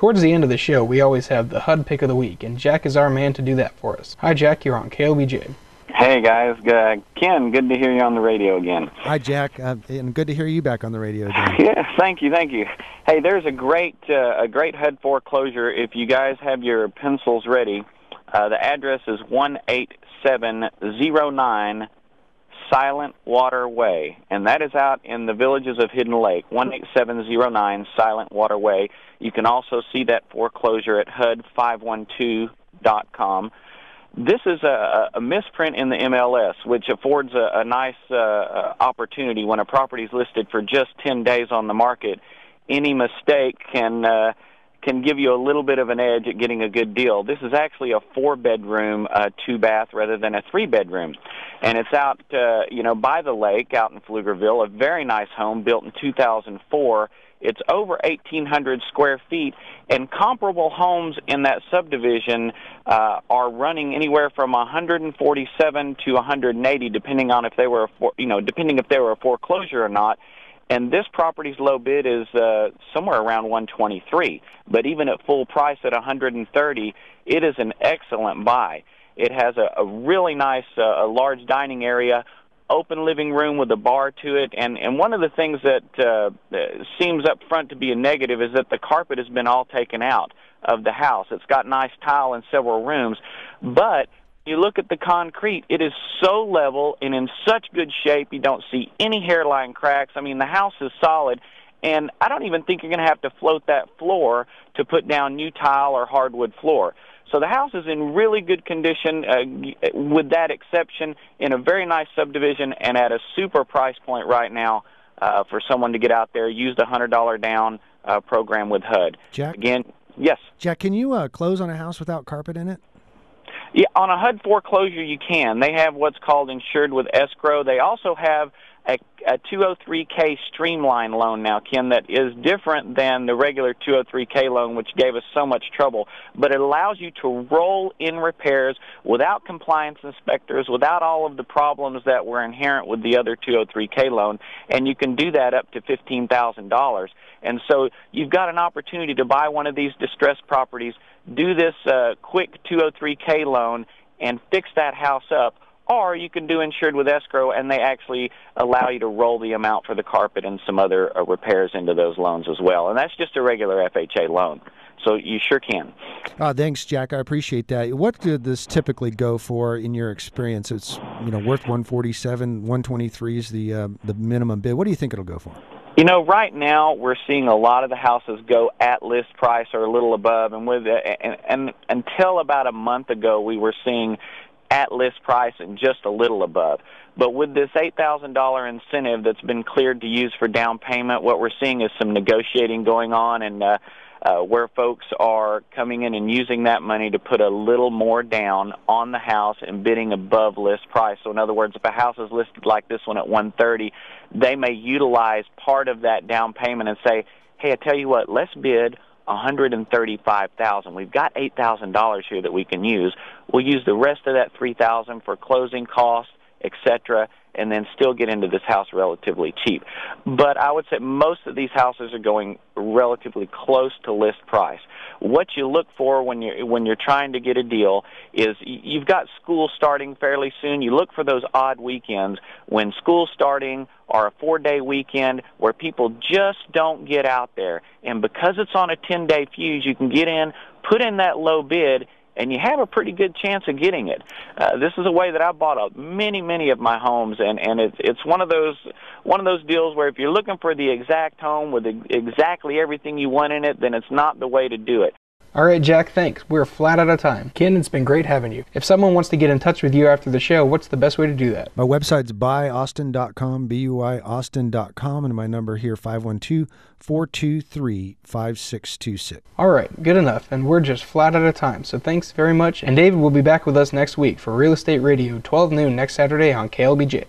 Towards the end of the show, we always have the HUD pick of the week, and Jack is our man to do that for us. Hi, Jack. You're on KLBJ. Hey, guys. Ken, good to hear you on the radio again. Hi, Jack, and good to hear you back on the radio again. Yeah, thank you. Hey, there's a great HUD foreclosure. If you guys have your pencils ready, the address is 18709 Silent Water Way, and that is out in the Villages of Hidden Lake, 18709 Silent Water Way. You can also see that foreclosure at HUD512.com. This is a misprint in the MLS, which affords a nice opportunity when a property is listed for just 10 days on the market. Any mistake can give you a little bit of an edge at getting a good deal. This is actually a 4-bedroom, 2-bath rather than a 3-bedroom, and it's out by the lake out in Pflugerville. A very nice home built in 2004. It's over 1,800 square feet, and comparable homes in that subdivision are running anywhere from 147 to 180, depending on if they were a foreclosure or not. And this property's low bid is somewhere around 123. But even at full price at 130, it is an excellent buy. It has a really nice large dining area, open living room with a bar to it, and one of the things that seems up front to be a negative is that the carpet has been all taken out of the house. It's got nice tile in several rooms, but you look at the concrete, it is so level and in such good shape, you don't see any hairline cracks. I mean, the house is solid, and I don't even think you're going to have to float that floor to put down new tile or hardwood floor. So the house is in really good condition, with that exception, in a very nice subdivision and at a super price point right now for someone to get out there, use the $100 down program with HUD. Jack? Again, yes? Jack, can you close on a house without carpet in it? Yeah, on a HUD foreclosure you can. They have what's called insured with escrow. They also have a 203K streamline loan now, Ken, that is different than the regular 203K loan, which gave us so much trouble. But it allows you to roll in repairs without compliance inspectors, without all of the problems that were inherent with the other 203K loan, and you can do that up to $15,000. And so you've got an opportunity to buy one of these distressed properties, do this quick 203K loan, and fix that house up. Or you can do insured with escrow, and they actually allow you to roll the amount for the carpet and some other repairs into those loans as well. And that's just a regular FHA loan. So you sure can. Thanks, Jack. I appreciate that. What did this typically go for in your experience? It's worth 147, 123 is the minimum bid. What do you think it'll go for? Right now we're seeing a lot of the houses go at list price or a little above, and until about a month ago we were seeing at list price and just a little above. But with this $8,000 incentive that's been cleared to use for down payment, what we're seeing is some negotiating going on, and where folks are coming in and using that money to put a little more down on the house and bidding above list price. So in other words, if a house is listed like this one at 130, they may utilize part of that down payment and say, hey, I tell you what, let's bid $135,000. We've got $8,000 here that we can use. We'll use the rest of that $3,000 for closing costs, etc., and then still get into this house relatively cheap. But I would say most of these houses are going relatively close to list price. What you look for when you're trying to get a deal is you've got school starting fairly soon. You look for those odd weekends when school's starting or a 4-day weekend where people just don't get out there. And because it's on a 10-day fuse, you can get in, put in that low bid, and you have a pretty good chance of getting it. This is a way that I bought up many of my homes, and it's one of those deals where if you're looking for the exact home with exactly everything you want in it, then it's not the way to do it. All right, Jack, thanks. We're flat out of time. Ken, it's been great having you. If someone wants to get in touch with you after the show, what's the best way to do that? My website's buyaustin.com, buyaustin.com, and my number here, 512-423-5626. All right, good enough, and we're just flat out of time, so thanks very much. And David will be back with us next week for Real Estate Radio, 12 noon next Saturday on KLBJ.